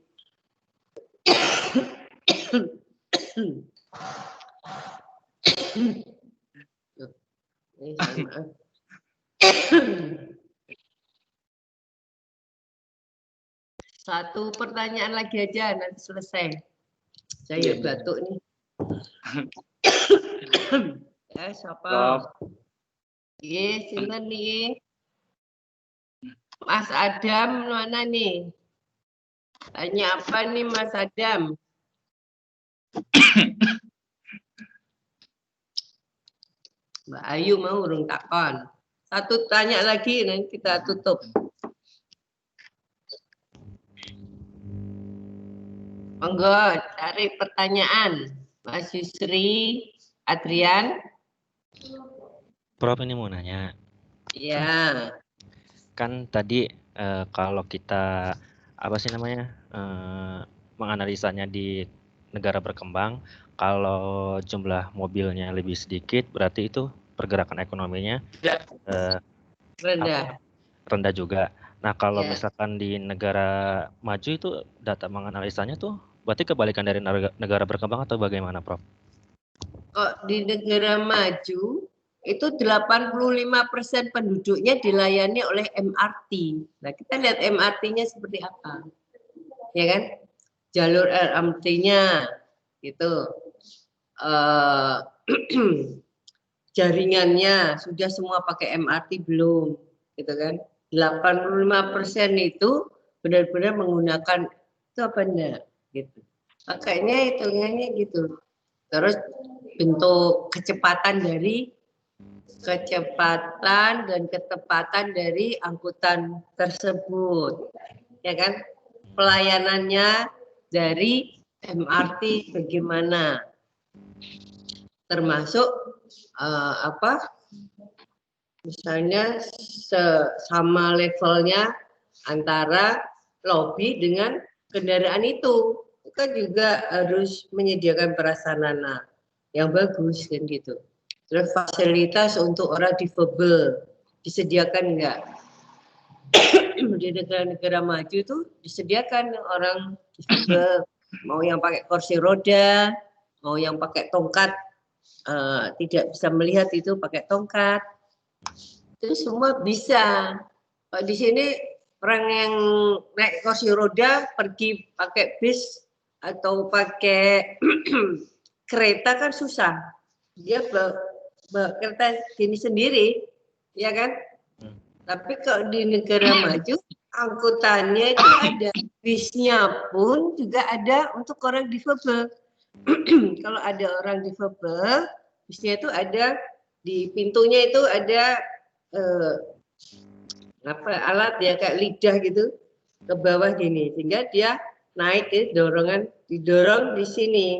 Satu pertanyaan lagi aja, nanti selesai. Saya batuk nih. Ya, siapa? Iya, silakan nih. Mas Adam mana nih? Tanya apa nih Mas Adam? Mbak Ayu mau urung takon. Satu tanya lagi, nanti kita tutup. Monggo, cari pertanyaan. Mas Yusri, Adrian. Prof, ini mau nanya. Ya. Kan tadi kalau kita menganalisanya di negara berkembang, kalau jumlah mobilnya lebih sedikit, berarti itu pergerakan ekonominya rendah juga. Nah, kalau misalkan di negara maju itu data menganalisanya tuh berarti kebalikan dari negara berkembang atau bagaimana, Prof? Kok di negara maju itu 85% penduduknya dilayani oleh MRT. Nah, kita lihat MRT-nya seperti apa. Ya kan? Jalur LRT-nya itu jaringannya sudah semua pakai MRT belum, gitu kan? 85% itu benar-benar menggunakan itu apa enggak gitu. Makanya hitungannya gitu. Terus bentuk kecepatan dan ketepatan dari angkutan tersebut, ya kan? Pelayanannya dari MRT bagaimana? Termasuk misalnya sama levelnya antara lobi dengan kendaraan itu kan juga harus menyediakan prasarana yang bagus kan gitu. Terus fasilitas untuk orang difabel disediakan enggak? Di negara-negara maju itu disediakan orang difabel, mau yang pakai kursi roda, mau yang pakai tongkat, tidak bisa melihat itu pakai tongkat. Itu semua bisa. Di sini orang yang naik kursi roda pergi pakai bis atau pakai kereta kan susah. Dia kereta gini sendiri, ya kan? Tapi kalau di negara maju angkutannya itu ada, bisnya pun juga ada untuk orang difabel. Kalau ada orang difabel, bisnya itu ada di pintunya itu ada alat ya kayak lidah gitu ke bawah gini sehingga dia naik didorong di sini.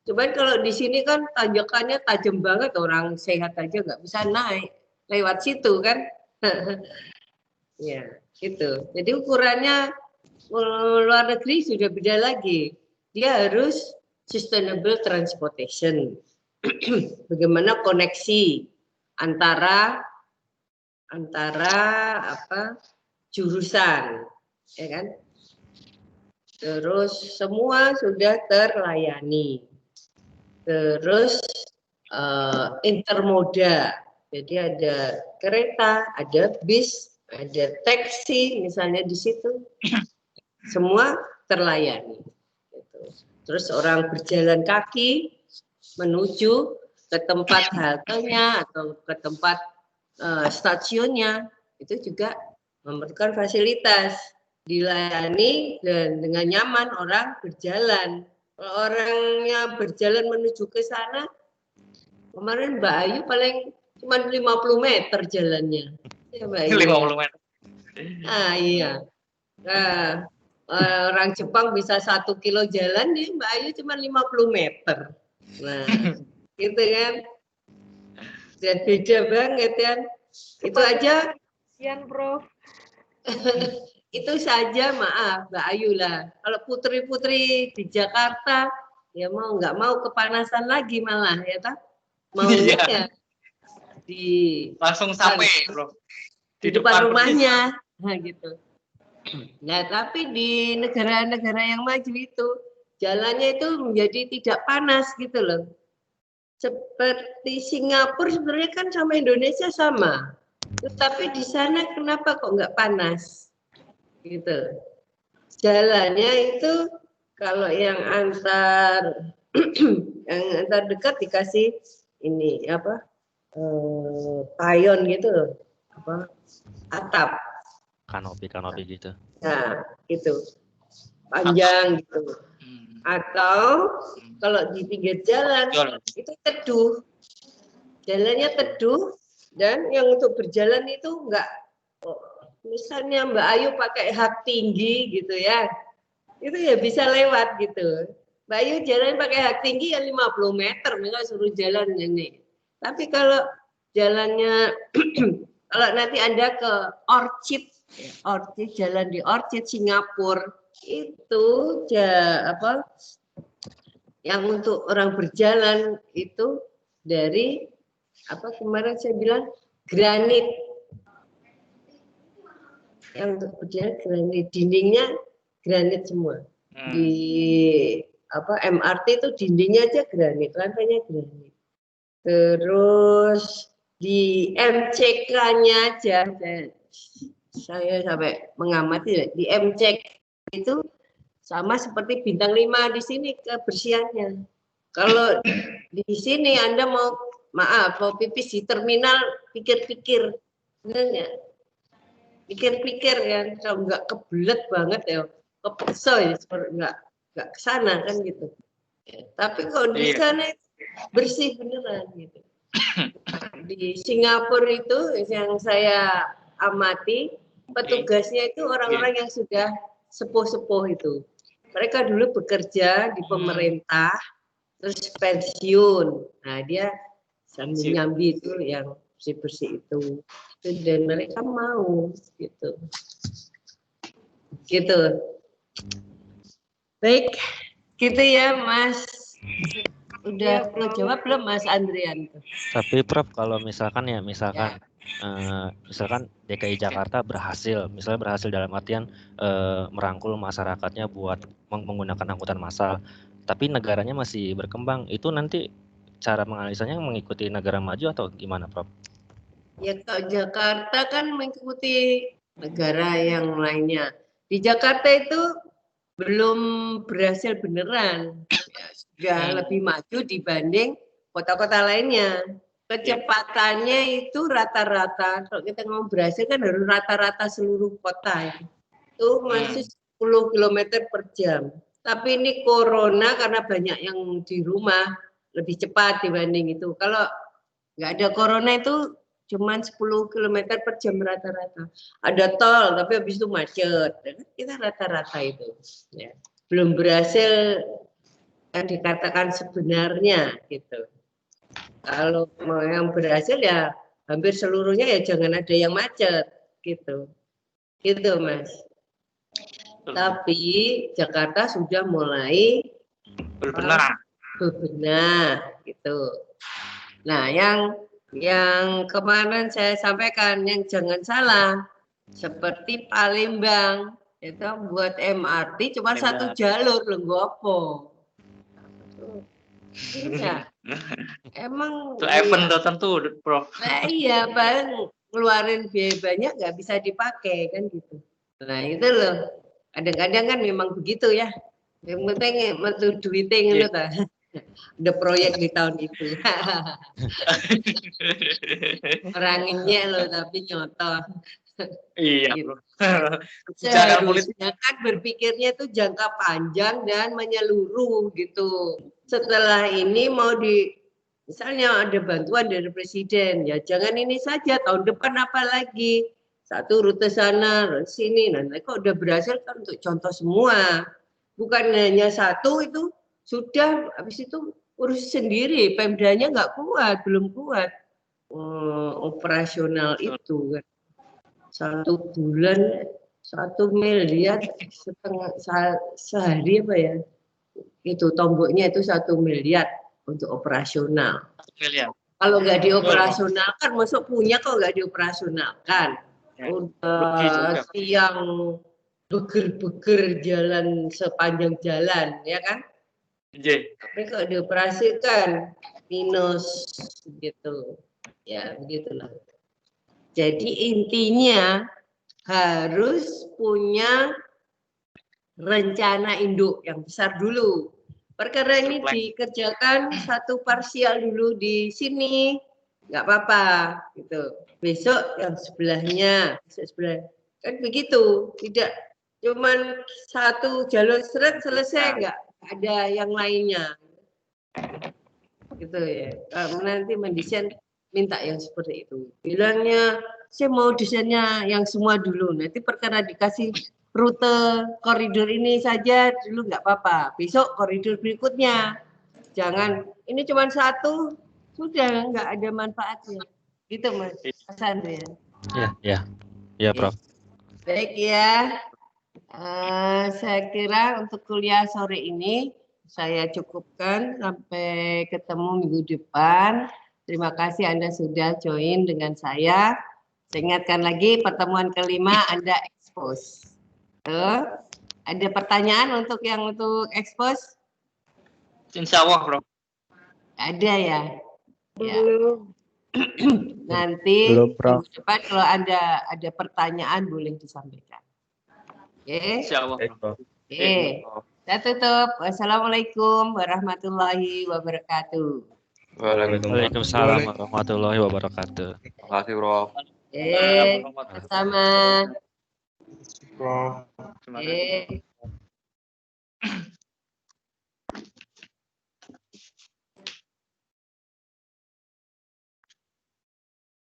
Cuman kalau di sini kan tanjakannya tajam banget, orang sehat aja nggak bisa naik lewat situ kan. Ya gitu. Jadi ukurannya luar negeri sudah beda lagi. Dia harus sustainable transportation. Bagaimana koneksi antara jurusan, ya kan? Terus semua sudah terlayani. Terus intermoda, jadi ada kereta, ada bis, ada taksi misalnya di situ, semua terlayani. Gitu. Terus orang berjalan kaki menuju ke tempat haltenya atau ke tempat stasiunnya, itu juga memerlukan fasilitas, dilayani dan dengan nyaman orang berjalan. Kalau orangnya berjalan menuju ke sana, kemarin Mbak Ayu paling cuma 50 meter jalannya. Ya, Mbak Ayu. 50 meter. Ah iya. Nah, orang Jepang bisa 1 kilo jalan nih, Mbak Ayu cuma 50 meter. Nah, gitu kan. Dan beda banget kan. Itu aja. Kasihan, Prof. Itu saja, maaf Mbak Ayu lah. Kalau putri-putri di Jakarta, ya mau nggak mau kepanasan lagi malah ya tak? Maunya ya di Langsung sampai, Bro. di depan rumahnya, nah gitu. Nah, tapi di negara-negara yang maju itu jalannya itu menjadi tidak panas gitu loh. Seperti Singapura sebenarnya kan sama Indonesia sama. Tetapi di sana kenapa kok nggak panas? Gitu. Jalannya itu kalau yang antar dekat dikasih ini apa? Payon gitu loh. Apa? Atap. Kanopi gitu. Nah, itu panjang gitu. Atau kalau di pinggir jalan itu teduh, jalannya teduh, dan yang untuk berjalan itu enggak, misalnya Mbak Ayu pakai hak tinggi gitu ya, itu ya bisa lewat gitu. Mbak Ayu jalan pakai hak tinggi ya 50 meter, misalnya suruh jalan ini. Tapi kalau jalannya kalau nanti Anda ke Orchid, jalan di Orchid Singapura itu yang untuk orang berjalan itu dari apa kemarin saya bilang granit, yang untuk berjalan granit, dindingnya granit semua. Di apa MRT itu dindingnya aja granit, lantainya granit. Terus di MCK-nya aja saya sampai mengamati di MCK itu sama seperti bintang 5 di sini kebersihannya. Kalau di sini Anda mau pipis di terminal, pikir-pikir, sebenarnya pikir-pikir ya, kalau nggak kebelet banget ya, kepeksa ya, nggak kesana kan gitu. Ya, tapi kalau di sana bersih beneran gitu. Di Singapura itu yang saya amati, petugasnya itu orang-orang yang sudah sepuh-sepuh itu. Mereka dulu bekerja di pemerintah, terus pensiun. Nah, dia sambil nyambi itu yang bersih-bersih itu. Dan mereka mau gitu. Gitu. Baik, gitu ya Mas. Udah perlu jawab belum Mas Andrian? Tapi Prof, kalau misalkan misalkan DKI Jakarta berhasil dalam artian merangkul masyarakatnya buat menggunakan angkutan massal, tapi negaranya masih berkembang, itu nanti cara menganalisanya mengikuti negara maju atau gimana, Prof? Ya, kalau Jakarta kan mengikuti negara yang lainnya. Di Jakarta itu belum berhasil beneran, sudah lebih maju dibanding kota-kota lainnya. Kecepatannya itu rata-rata, kalau kita ngomong berhasil kan harus rata-rata seluruh kota ya. Itu masih 10 km per jam. Tapi ini corona karena banyak yang di rumah lebih cepat dibanding itu. Kalau nggak ada corona itu cuma 10 km per jam rata-rata. Ada tol tapi habis itu macet. Kita rata-rata itu. Ya. Belum berhasil yang dikatakan sebenarnya gitu. Kalau mau yang berhasil ya hampir seluruhnya ya jangan ada yang macet gitu. Gitu Mas. Tapi Jakarta sudah mulai berbenah gitu. Nah, yang kemarin saya sampaikan yang jangan salah seperti Palembang itu buat MRT cuma satu jalur Lenggopo. Iya. Emang event tertentu, Prof. Nah, iya, Bang. ngeluarin biaya banyak nggak bisa dipakai kan gitu. Nah itu loh. Kadang-kadang kan memang begitu ya. Yang penting metu duitnya ngono ta. Ada proyek di tahun itu. Orangnya loh tapi nyoto. Iya, Gitu. Bro. Kebijakan politik. Seharusnya kan berpikirnya itu jangka panjang dan menyeluruh gitu. Setelah ini mau misalnya ada bantuan dari presiden, ya jangan ini saja, tahun depan apa lagi? Satu rute sana, rute sini. Nah, kok udah berhasil kan untuk contoh semua. Bukan hanya satu itu sudah, habis itu urus sendiri, Pemdanya nggak kuat, belum kuat operasional itu kan. 1 bulan 1 miliar setengah sehari apa ya? Itu tomboknya itu 1 miliar untuk operasional. Miliar. Kalau nggak dioperasionalkan, masuk punya kok nggak dioperasionalkan. Ya, Udah tiang beger-beger jalan sepanjang jalan, ya kan? Tapi kalau dioperasikan minus gitu, ya begitulah. Jadi intinya harus punya rencana induk yang besar dulu. Perkara ini dikerjakan satu parsial dulu di sini, nggak apa-apa gitu. Besok yang sebelahnya, kan begitu. Tidak cuman satu jalur seret selesai, nggak ada yang lainnya. Gitu ya. Kalau nanti mendesain minta yang seperti itu. Bilangnya saya mau desainnya yang semua dulu. Nanti perkara dikasih rute koridor ini saja dulu nggak apa-apa. Besok koridor berikutnya. Jangan ini cuma satu sudah nggak ada manfaatnya. Gitu Mas Andri ya. Ya, Prof. Baik ya. Saya kira untuk kuliah sore ini saya cukupkan sampai ketemu minggu depan. Terima kasih Anda sudah join dengan saya. Saya ingatkan lagi pertemuan kelima Anda expose. Ada pertanyaan untuk expose? Insya Allah, Bro. Ada ya? Belum. Nanti minggu depan kalau ada pertanyaan boleh disampaikan. Oke. Insya Allah. Oke. Saya tutup. Wassalamualaikum warahmatullahi wabarakatuh. Waalaikumsalam warahmatullahi wabarakatuh. Terima kasih, Bro. Sama. Prof. Oke.